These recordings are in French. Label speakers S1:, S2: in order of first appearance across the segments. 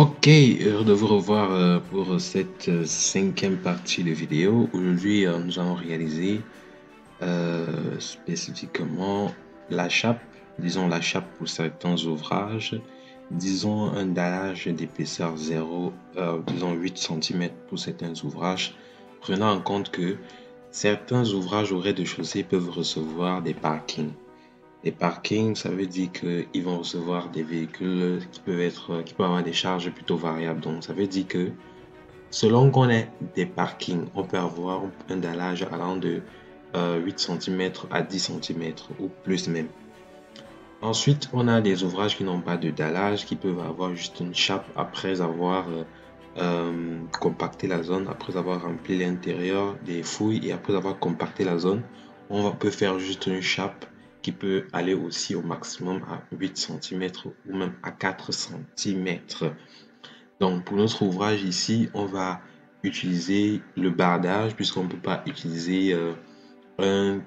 S1: Ok, heureux de vous revoir pour cette cinquième partie de vidéo. Aujourd'hui, nous allons réaliser spécifiquement la chape, disons la chape pour certains ouvrages, disons un dallage d'épaisseur 0, disons 8 cm pour certains ouvrages, prenant en compte que certains ouvrages au rez-de-chaussée peuvent recevoir des parkings. Les parkings, ça veut dire qu'ils vont recevoir des véhicules qui peuvent avoir des charges plutôt variables. Donc, ça veut dire que selon qu'on ait des parkings, on peut avoir un dallage allant de 8 cm à 10 cm ou plus même. Ensuite, on a des ouvrages qui n'ont pas de dallage, qui peuvent avoir juste une chape après avoir compacté la zone, après avoir rempli l'intérieur des fouilles et après avoir compacté la zone. Peut faire juste une chape qui peut aller aussi au maximum à 8 cm ou même à 4 cm. Donc, pour notre ouvrage ici, on va utiliser le bardage puisqu'on ne peut pas utiliser un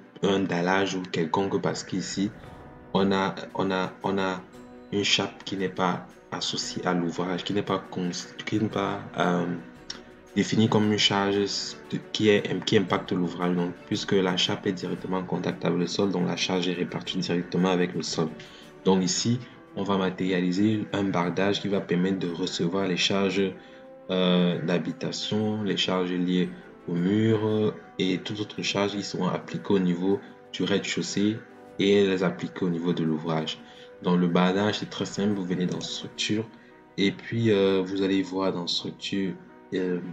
S1: dallage ou quelconque parce qu'ici, on a une chape qui n'est pas associée à l'ouvrage, qui n'est pas définie comme une charge qui impacte l'ouvrage. Donc, puisque la chape est directement en contact avec le sol, donc la charge est répartie directement avec le sol. Donc ici, on va matérialiser un bardage qui va permettre de recevoir les charges d'habitation, les charges liées au mur et toutes autres charges qui seront appliquées au niveau du rez-de-chaussée et les appliquer au niveau de l'ouvrage. Donc le bardage, c'est très simple, vous venez dans structure et puis vous allez voir dans structure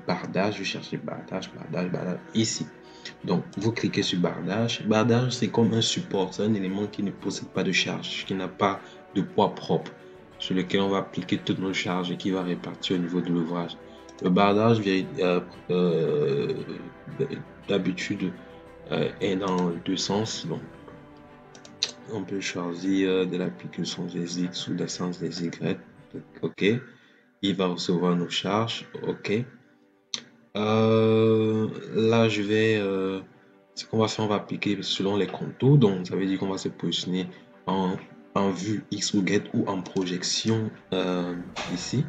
S1: bardage, vous cherchez bardage ici. Donc vous cliquez sur bardage. Bardage, c'est comme un support, c'est un élément qui ne possède pas de charge, qui n'a pas de poids propre, sur lequel on va appliquer toutes nos charges et qui va répartir au niveau de l'ouvrage. Le bardage d'habitude est dans deux sens. Donc on peut choisir de l'appliquer sur des X ou des sens des Y. OK. Il va recevoir nos charges. OK. Là, ce qu'on va faire, on va appliquer selon les contours. Donc, ça veut dire qu'on va se positionner en vue X ou Y ou en projection ici.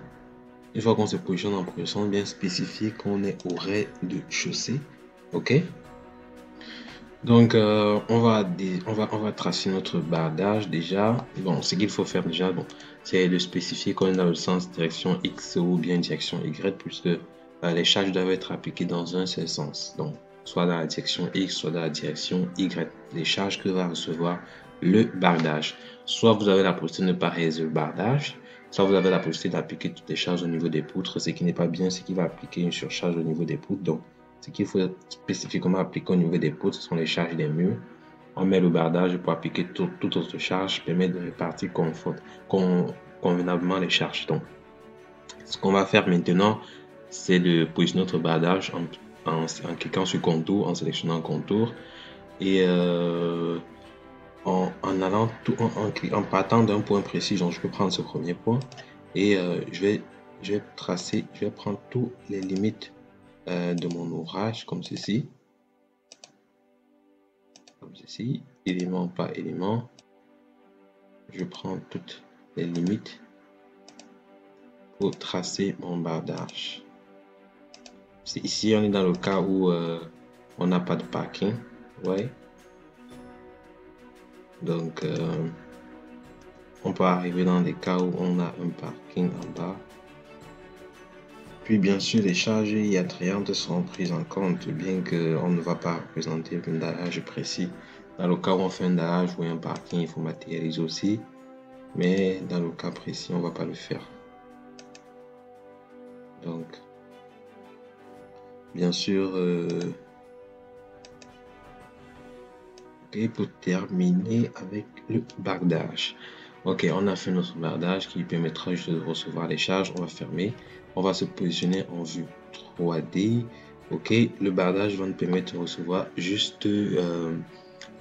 S1: Une fois qu'on se positionne en projection, bien spécifier qu'on est au rez-de-chaussée. OK. Donc, on va tracer notre bardage déjà. Bon, ce qu'il faut faire déjà, bon, c'est de spécifier qu'on est dans le sens direction X ou bien direction Y, puisque les charges doivent être appliquées dans un seul sens. Donc, soit dans la direction X, soit dans la direction Y. Les charges que va recevoir le bardage. Soit vous avez la possibilité de ne pas réaliser le bardage, soit vous avez la possibilité d'appliquer toutes les charges au niveau des poutres. Ce qui n'est pas bien, c'est qu'il va appliquer une surcharge au niveau des poutres. Donc, ce qu'il faut spécifiquement appliquer au niveau des poutres, ce sont les charges des murs. On met le bardage pour appliquer toute autre charge, permet de répartir convenablement les charges. Donc, ce qu'on va faire maintenant, c'est de positionner notre bardage en cliquant sur contour, en sélectionnant contour et en partant d'un point précis. Donc, je peux prendre ce premier point et je vais prendre toutes les limites de mon ouvrage comme ceci, élément par élément. Je prends toutes les limites pour tracer mon bardage. Ici on est dans le cas où on n'a pas de parking, ouais. Donc on peut arriver dans des cas où on a un parking en bas. Puis bien sûr, les charges attrayantes sont prises en compte, bien qu'on ne va pas représenter un dallage précis. Dans le cas où on fait un dallage ou un parking, il faut matérialiser aussi. Mais dans le cas précis, on ne va pas le faire. Donc, bien sûr, pour terminer avec le bardage. Ok, on a fait notre bardage qui permettra juste de recevoir les charges. On va fermer. On va se positionner en vue 3D. Ok, le bardage va nous permettre de recevoir juste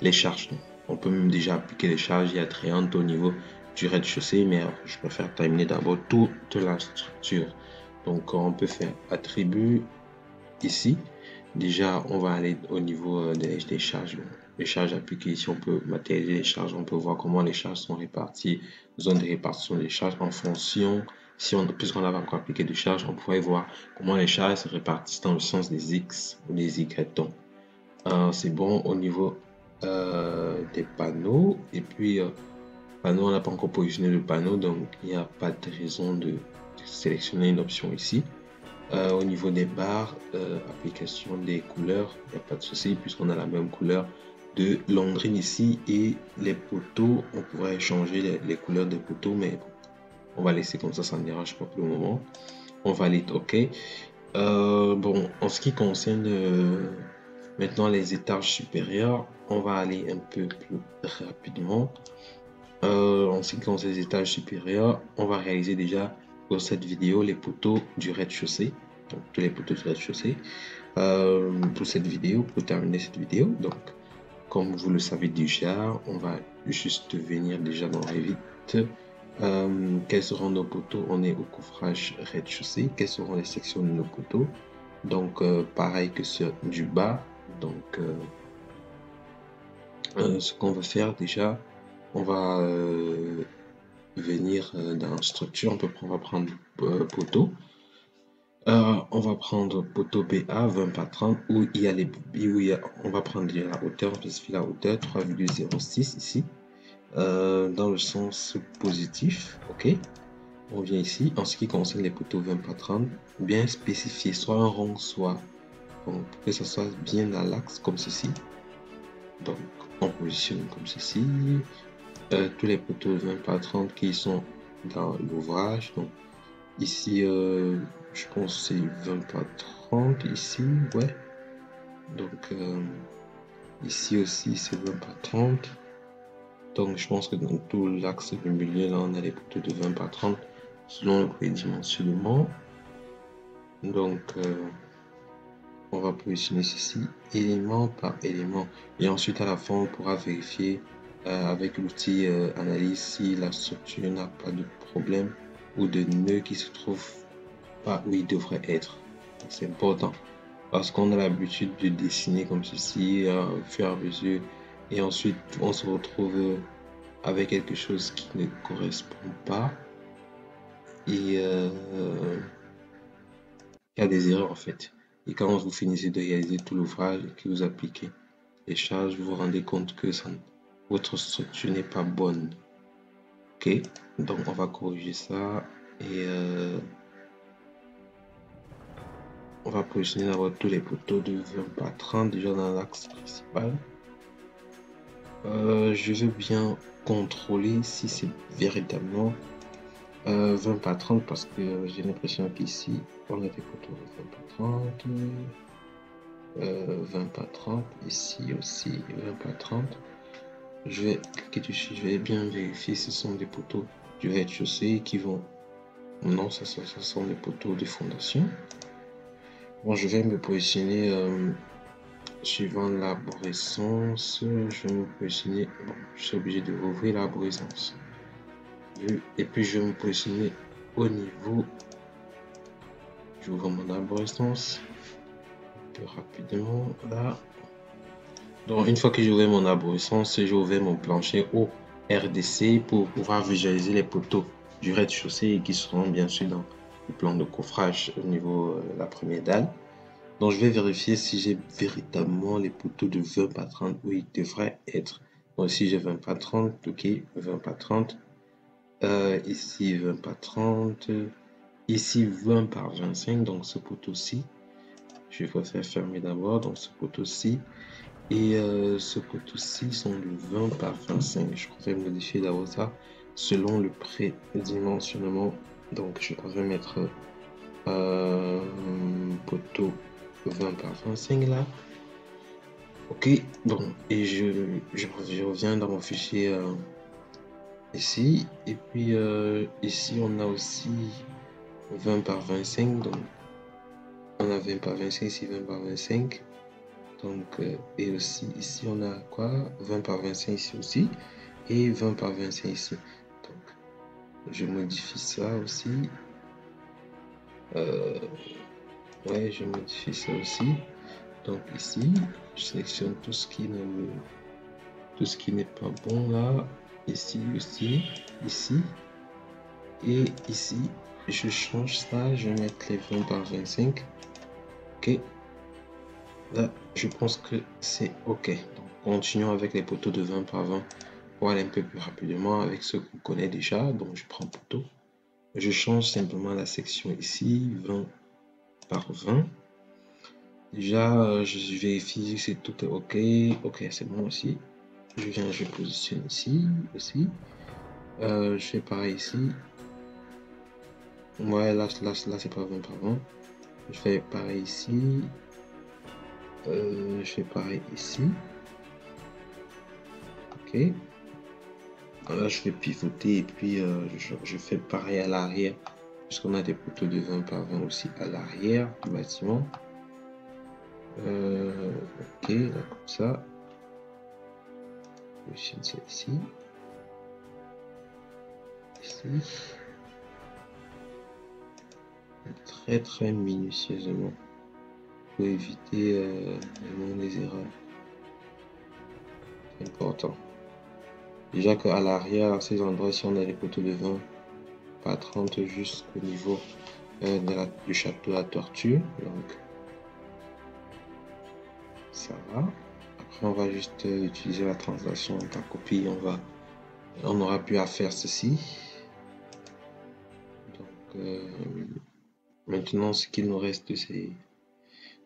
S1: les charges. Donc, on peut même déjà appliquer les charges attrayantes au niveau du rez-de-chaussée, mais je préfère terminer d'abord toute la structure. Donc, on peut faire attribut ici. Déjà, on va aller au niveau des charges. Les charges appliquées ici, on peut matérialiser les charges. On peut voir comment les charges sont réparties, zone de répartition des charges en fonction
S2: si on, puisqu'on n'avait encore appliqué de charge, on pourrait voir comment les charges se répartissent dans le sens des X ou des Y. Donc, c'est bon au niveau des panneaux. Et puis, panneau, on n'a pas encore positionné le panneau, donc il n'y a pas de raison de sélectionner une option ici. Au niveau des barres, application des couleurs, il n'y a pas de souci puisqu'on a la même couleur de Londrine ici, et les poteaux, on pourrait changer les couleurs des poteaux, mais on va laisser comme ça ne dérange pas pour le moment. On valide OK. Bon, en ce qui concerne maintenant les étages supérieurs, on va aller un peu plus rapidement. En ce qui concerne les étages supérieurs, on va réaliser déjà pour cette vidéo les poteaux du rez-de-chaussée, donc tous les poteaux du rez-de-chaussée pour cette vidéo, pour terminer cette vidéo. Donc, comme vous le savez déjà, on va juste venir déjà dans Revit. Quels seront nos poteaux? On est au couvrage rez-de-chaussée. Quelles seront les sections de nos poteaux? Donc, pareil que sur du bas. Donc, ce qu'on va faire déjà, on va venir dans structure. On va prendre poteau. On va prendre poteau BA 20 par 30 où il y a on va prendre déjà la hauteur, on spécifie la hauteur 3,06 ici dans le sens positif. OK, on vient ici en ce qui concerne les poteaux 20 par 30, bien spécifier soit un rond, soit pour que ça soit bien à l'axe comme ceci. Donc on positionne comme ceci tous les poteaux 20 par 30 qui sont dans l'ouvrage. Donc ici je pense que c'est 20 par 30 ici, ouais. Donc ici aussi c'est 20 par 30. Donc je pense que dans tout l'axe du milieu là on a les poteaux de 20 par 30 selon le prédimensionnement. Donc on va positionner ceci élément par élément, et ensuite à la fin on pourra vérifier avec l'outil analyse si la structure n'a pas de problème ou de nœud qui se trouve pas où il devrait être. C'est important parce qu'on a l'habitude de dessiner comme ceci au fur et à mesure, et ensuite on se retrouve avec quelque chose qui ne correspond pas, et il y a des erreurs en fait. Et quand vous finissez de réaliser tout l'ouvrage et que vous appliquez les charges, vous vous rendez compte que votre structure n'est pas bonne. Ok, donc on va corriger ça, et on va positionner d'abord tous les poteaux de 20 par 30 déjà dans l'axe principal. Je veux bien contrôler si c'est véritablement 20 par 30 parce que j'ai l'impression qu'ici on a des poteaux de 20 par 30, 20 par 30, ici aussi 20 par 30. Je vais cliquer dessus, je vais bien vérifier si ce sont des poteaux du rez-de-chaussée qui vont. Non, ça sont des poteaux de fondation. Bon, je vais me positionner suivant l'arborescence. Je vais me positionner. Bon, je suis obligé de rouvrir l'arborescence. Et puis je vais me positionner au niveau. J'ouvre mon arborescence plus rapidement là. Donc une fois que j'ai ouvert mon arborescence, j'ai ouvert mon plancher au RDC pour pouvoir visualiser les poteaux du rez-de-chaussée qui seront bien sûr dans le plan de coffrage au niveau de la première dalle. Donc je vais vérifier si j'ai véritablement les poteaux de 20 par 30 où ils devraient être. Donc ici j'ai 20 par 30, ok, 20 par 30. Ici 20 par 30. Ici 20 par 25, donc ce poteau-ci. Je vais faire fermer d'abord, donc ce poteau-ci. Et ce poteau-ci sont de 20 par 25. Je préfère modifier d'abord ça selon le prédimensionnement. Donc je préfère mettre poteau 20 par 25 là. Ok, bon, et je reviens dans mon fichier ici. Et puis ici on a aussi 20 par 25. Donc on a 20 par 25, ici 20 par 25. Donc, et aussi ici on a quoi, 20 par 25 ici aussi, et 20 par 25 ici. Donc je modifie ça aussi. Ouais, je modifie ça aussi. Donc ici je sélectionne tout ce qui n'est pas bon là, ici aussi, ici et ici. je change ça, je vais mettre les 20 par 25. Ok, là je pense que c'est ok. Donc continuons avec les poteaux de 20 par 20 pour aller un peu plus rapidement avec ceux qu'on connaît déjà. Donc je prends poteau, je change simplement la section ici, 20 par 20. Déjà je vérifie si tout est ok. Ok, c'est bon aussi. Je viens, je positionne ici aussi. Je fais pareil ici. Ouais, là c'est pas 20 par 20. Je fais pareil ici. Je fais pareil ici. Ok. Là, je vais pivoter et puis je fais pareil à l'arrière. Puisqu'on a des poteaux de 20 par 20 aussi à l'arrière du bâtiment. Ok, là comme ça. Je chaîne ça ici. Ici. Très minutieusement. Pour éviter vraiment les erreurs. C'est important. Déjà qu'à l'arrière, à ces endroits, si on a les poteaux de 20 par 30 jusqu'au niveau du château à tortue. Donc, ça va. Après, on va juste utiliser la translation par copie. On aura plus à faire ceci. Donc, maintenant, ce qu'il nous reste, c'est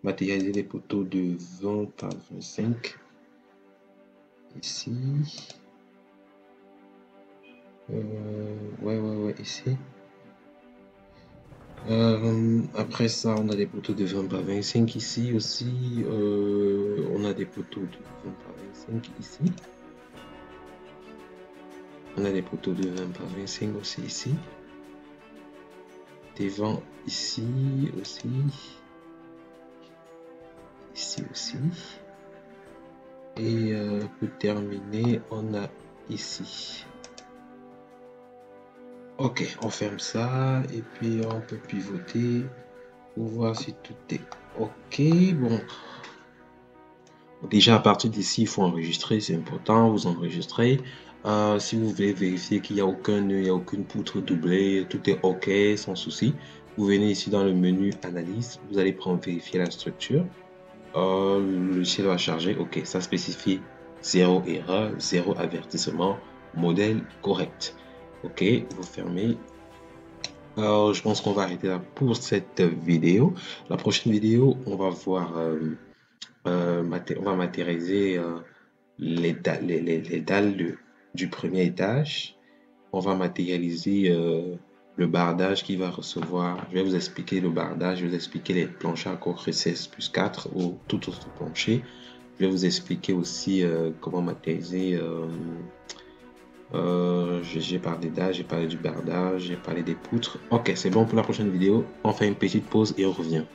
S2: matérialiser les poteaux de 20 par 25. Ici. Ouais, ici. Après ça, on a des poteaux de 20 par 25 ici aussi. On a des poteaux de 20 par 25 ici. On a des poteaux de 20 par 25 aussi ici. Des vents ici aussi. Ici aussi. Et pour terminer, on a ici. Ok, on ferme ça et puis on peut pivoter pour voir si tout est ok. Bon, déjà à partir d'ici, il faut enregistrer, c'est important, vous enregistrez. Si vous voulez vérifier qu'il n'y a aucun nœud, il n'y a aucune poutre doublée, tout est ok, sans souci. Vous venez ici dans le menu analyse, vous allez prendre vérifier la structure. Le logiciel va charger, ok, ça spécifie 0 erreur, 0 avertissement, modèle correct. Ok, vous fermez. Alors, je pense qu'on va arrêter là pour cette vidéo. La prochaine vidéo, on va voir, on va matérialiser les dalles du premier étage. On va matérialiser le bardage qui va recevoir. Je vais vous expliquer le bardage, je vais vous expliquer les planchers à coque 16 plus 4 ou tout autre plancher. Je vais vous expliquer aussi comment matérialiser. J'ai parlé d'âge, j'ai parlé du bardage, j'ai parlé des poutres. Ok, c'est bon pour la prochaine vidéo. On fait une petite pause et on revient.